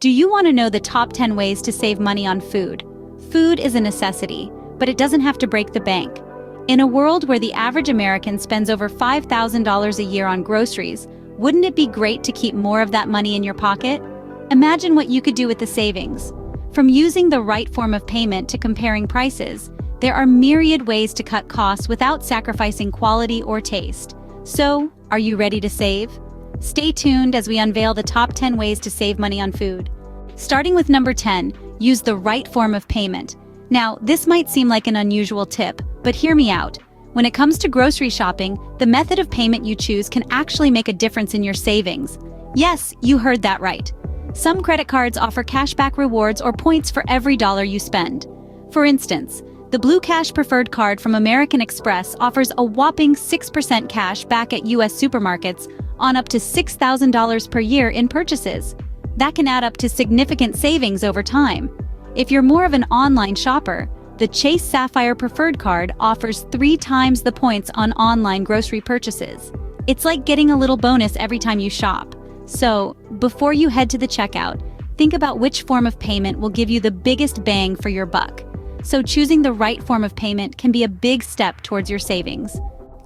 Do you want to know the top 10 ways to save money on food? Food is a necessity, but it doesn't have to break the bank. In a world where the average American spends over $5,000 a year on groceries, wouldn't it be great to keep more of that money in your pocket? Imagine what you could do with the savings. From using the right form of payment to comparing prices, there are myriad ways to cut costs without sacrificing quality or taste. So, are you ready to save? Stay tuned as we unveil the top 10 ways to save money on food. Starting with number 10, use the right form of payment. Now, this might seem like an unusual tip, but hear me out. When it comes to grocery shopping, the method of payment you choose can actually make a difference in your savings. Yes, you heard that right. Some credit cards offer cashback rewards or points for every dollar you spend. For instance, the Blue Cash Preferred Card from American Express offers a whopping 6% cash back at U.S. supermarkets on up to $6,000 per year in purchases. That can add up to significant savings over time. If you're more of an online shopper, the Chase Sapphire Preferred Card offers 3 times the points on online grocery purchases. It's like getting a little bonus every time you shop. So, before you head to the checkout, think about which form of payment will give you the biggest bang for your buck. So choosing the right form of payment can be a big step towards your savings.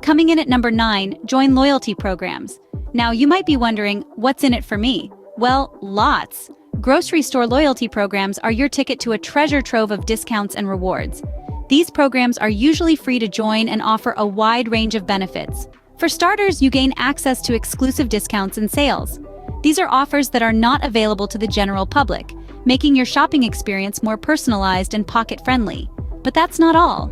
Coming in at number 9, join loyalty programs. Now you might be wondering, what's in it for me? Well, lots. Grocery store loyalty programs are your ticket to a treasure trove of discounts and rewards. These programs are usually free to join and offer a wide range of benefits. For starters, you gain access to exclusive discounts and sales. These are offers that are not available to the general public, making your shopping experience more personalized and pocket-friendly. But that's not all.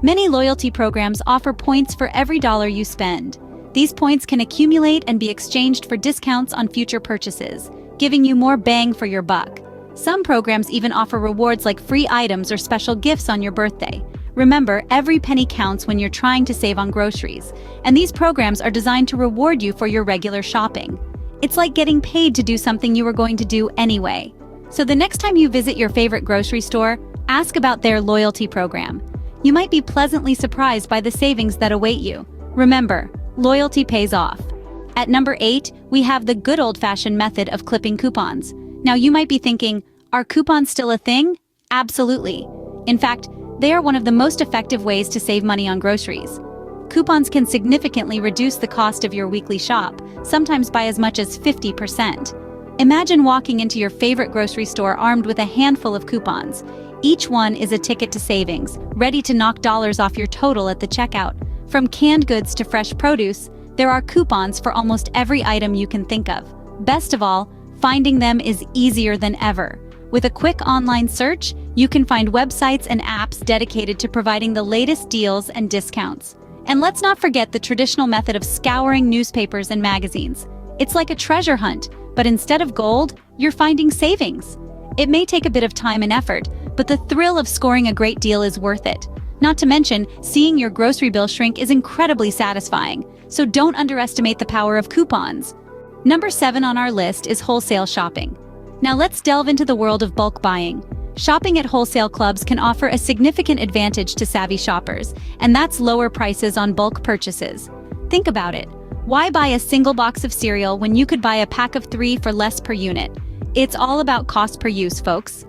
Many loyalty programs offer points for every dollar you spend. These points can accumulate and be exchanged for discounts on future purchases, giving you more bang for your buck. Some programs even offer rewards like free items or special gifts on your birthday. Remember, every penny counts when you're trying to save on groceries, and these programs are designed to reward you for your regular shopping. It's like getting paid to do something you were going to do anyway. So the next time you visit your favorite grocery store, ask about their loyalty program. You might be pleasantly surprised by the savings that await you. Remember, loyalty pays off. At number 8, we have the good old-fashioned method of clipping coupons. Now you might be thinking, are coupons still a thing? Absolutely. In fact, they are one of the most effective ways to save money on groceries. Coupons can significantly reduce the cost of your weekly shop, sometimes by as much as 50%. Imagine walking into your favorite grocery store armed with a handful of coupons. Each one is a ticket to savings, ready to knock dollars off your total at the checkout. From canned goods to fresh produce, there are coupons for almost every item you can think of. Best of all, finding them is easier than ever. With a quick online search, you can find websites and apps dedicated to providing the latest deals and discounts. And let's not forget the traditional method of scouring newspapers and magazines. It's like a treasure hunt, but instead of gold, you're finding savings. It may take a bit of time and effort, but the thrill of scoring a great deal is worth it. Not to mention, seeing your grocery bill shrink is incredibly satisfying, so don't underestimate the power of coupons. Number 7 on our list is wholesale shopping. Now let's delve into the world of bulk buying. Shopping at wholesale clubs can offer a significant advantage to savvy shoppers, and that's lower prices on bulk purchases. Think about it. Why buy a single box of cereal when you could buy a pack of 3 for less per unit? It's all about cost per use, folks.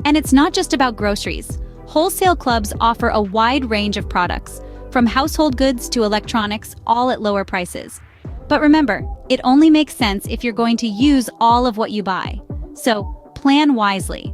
And it's not just about groceries. Wholesale clubs offer a wide range of products, from household goods to electronics, all at lower prices. But remember, it only makes sense if you're going to use all of what you buy. So, plan wisely.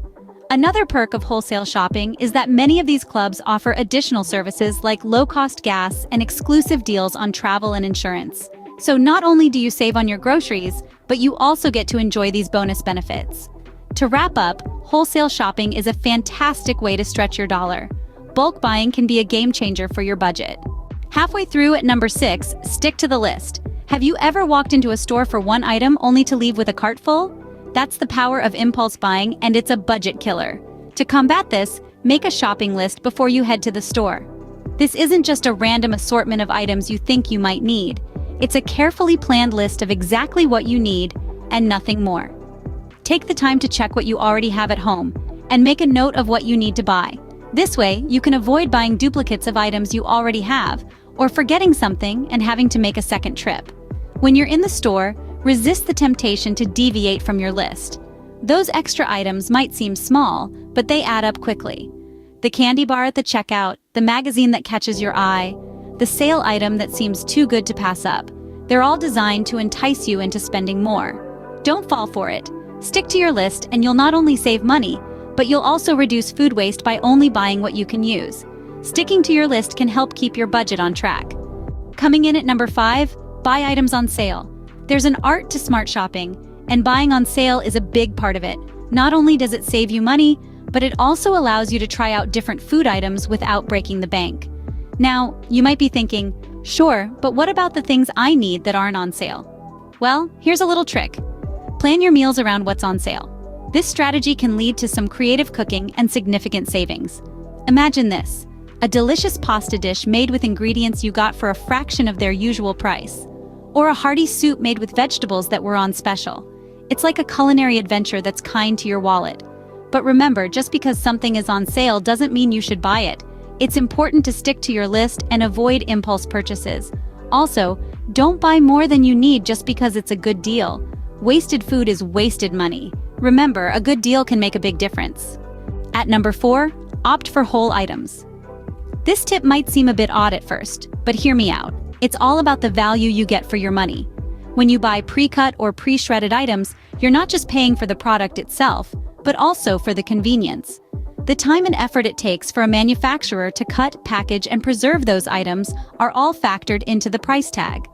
Another perk of wholesale shopping is that many of these clubs offer additional services like low-cost gas and exclusive deals on travel and insurance. So not only do you save on your groceries, but you also get to enjoy these bonus benefits. To wrap up, wholesale shopping is a fantastic way to stretch your dollar. Bulk buying can be a game changer for your budget. Halfway through at number 6, stick to the list. Have you ever walked into a store for one item only to leave with a cart full? That's the power of impulse buying, and it's a budget killer. To combat this, make a shopping list before you head to the store. This isn't just a random assortment of items you think you might need. It's a carefully planned list of exactly what you need and nothing more. Take the time to check what you already have at home and make a note of what you need to buy. This way, you can avoid buying duplicates of items you already have or forgetting something and having to make a second trip. When you're in the store, resist the temptation to deviate from your list. Those extra items might seem small, but they add up quickly. The candy bar at the checkout, the magazine that catches your eye, the sale item that seems too good to pass up. They're all designed to entice you into spending more. Don't fall for it. Stick to your list and you'll not only save money, but you'll also reduce food waste by only buying what you can use. Sticking to your list can help keep your budget on track. Coming in at number 5, buy items on sale. There's an art to smart shopping, and buying on sale is a big part of it. Not only does it save you money, but it also allows you to try out different food items without breaking the bank. Now, you might be thinking, sure, but what about the things I need that aren't on sale? Well, here's a little trick. Plan your meals around what's on sale. This strategy can lead to some creative cooking and significant savings. Imagine this: a delicious pasta dish made with ingredients you got for a fraction of their usual price, or a hearty soup made with vegetables that were on special. It's like a culinary adventure that's kind to your wallet. But remember, just because something is on sale doesn't mean you should buy it. It's important to stick to your list and avoid impulse purchases. Also, don't buy more than you need just because it's a good deal. Wasted food is wasted money. Remember, a good deal can make a big difference. At number 4, opt for whole items. This tip might seem a bit odd at first, but hear me out. It's all about the value you get for your money. When you buy pre-cut or pre-shredded items, you're not just paying for the product itself, but also for the convenience. The time and effort it takes for a manufacturer to cut, package, and preserve those items are all factored into the price tag.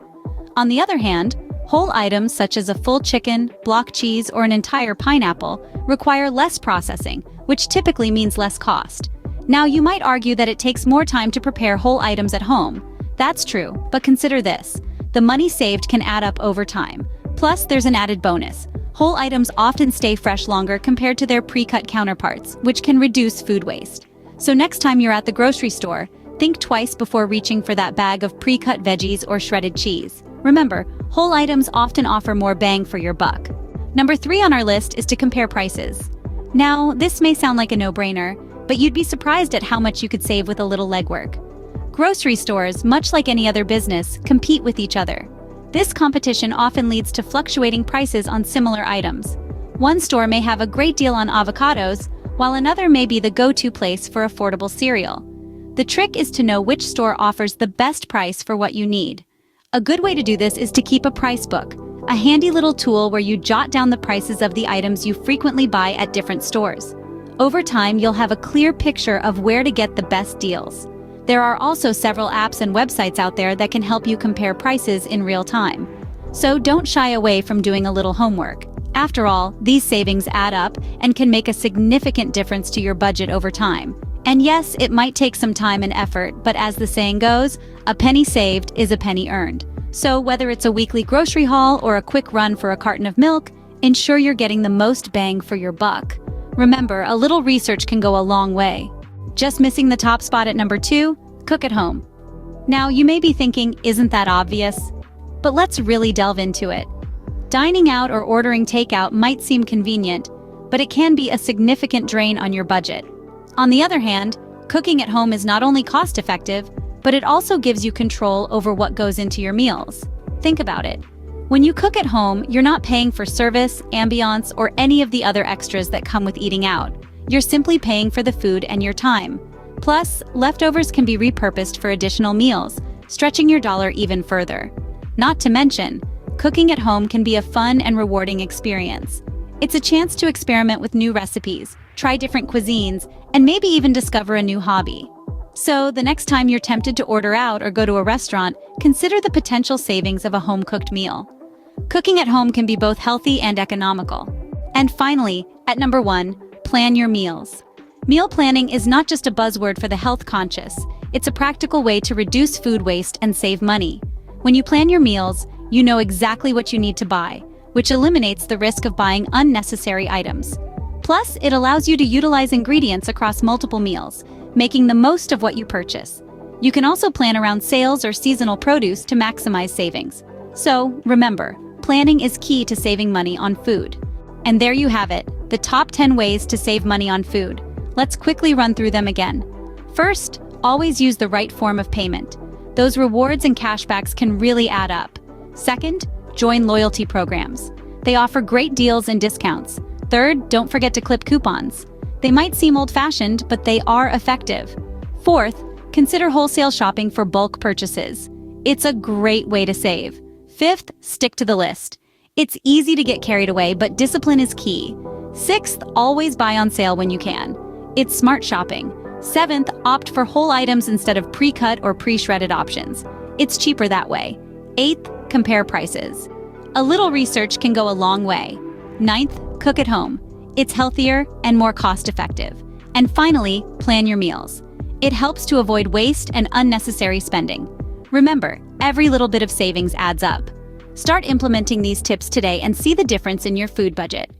On the other hand, whole items such as a full chicken, block cheese, or an entire pineapple require less processing, which typically means less cost. Now, you might argue that it takes more time to prepare whole items at home. That's true, but consider this: the money saved can add up over time. Plus, there's an added bonus. Whole items often stay fresh longer compared to their pre-cut counterparts, which can reduce food waste. So next time you're at the grocery store, think twice before reaching for that bag of pre-cut veggies or shredded cheese. Remember, whole items often offer more bang for your buck. Number 3 on our list is to compare prices. Now, this may sound like a no-brainer, but you'd be surprised at how much you could save with a little legwork. Grocery stores, much like any other business, compete with each other. This competition often leads to fluctuating prices on similar items. One store may have a great deal on avocados, while another may be the go-to place for affordable cereal. The trick is to know which store offers the best price for what you need. A good way to do this is to keep a price book, a handy little tool where you jot down the prices of the items you frequently buy at different stores. Over time, you'll have a clear picture of where to get the best deals. There are also several apps and websites out there that can help you compare prices in real time. So don't shy away from doing a little homework. After all, these savings add up and can make a significant difference to your budget over time. And yes, it might take some time and effort, but as the saying goes, a penny saved is a penny earned. So whether it's a weekly grocery haul or a quick run for a carton of milk, ensure you're getting the most bang for your buck. Remember, a little research can go a long way. Just missing the top spot at number 2, cook at home. Now, you may be thinking, isn't that obvious? But let's really delve into it. Dining out or ordering takeout might seem convenient, but it can be a significant drain on your budget. On the other hand, cooking at home is not only cost-effective, but it also gives you control over what goes into your meals. Think about it. When you cook at home, you're not paying for service, ambiance, or any of the other extras that come with eating out. You're simply paying for the food and your time. Plus, leftovers can be repurposed for additional meals, stretching your dollar even further. Not to mention, cooking at home can be a fun and rewarding experience. It's a chance to experiment with new recipes, try different cuisines, and maybe even discover a new hobby. So, the next time you're tempted to order out or go to a restaurant, consider the potential savings of a home-cooked meal. Cooking at home can be both healthy and economical. And finally, at number 1, plan your meals. Meal planning is not just a buzzword for the health conscious, it's a practical way to reduce food waste and save money. When you plan your meals, you know exactly what you need to buy, which eliminates the risk of buying unnecessary items. Plus, it allows you to utilize ingredients across multiple meals, making the most of what you purchase. You can also plan around sales or seasonal produce to maximize savings. So, remember, planning is key to saving money on food. And there you have it, the top 10 ways to save money on food. Let's quickly run through them again. First, always use the right form of payment. Those rewards and cashbacks can really add up. Second, join loyalty programs. They offer great deals and discounts. Third, don't forget to clip coupons. They might seem old-fashioned, but they are effective. Fourth, consider wholesale shopping for bulk purchases. It's a great way to save. Fifth, stick to the list. It's easy to get carried away, but discipline is key. Sixth, always buy on sale when you can. It's smart shopping. Seventh, opt for whole items instead of pre-cut or pre-shredded options. It's cheaper that way. Eighth, compare prices. A little research can go a long way. Ninth, cook at home. It's healthier and more cost-effective. And finally, plan your meals. It helps to avoid waste and unnecessary spending. Remember, every little bit of savings adds up. Start implementing these tips today and see the difference in your food budget.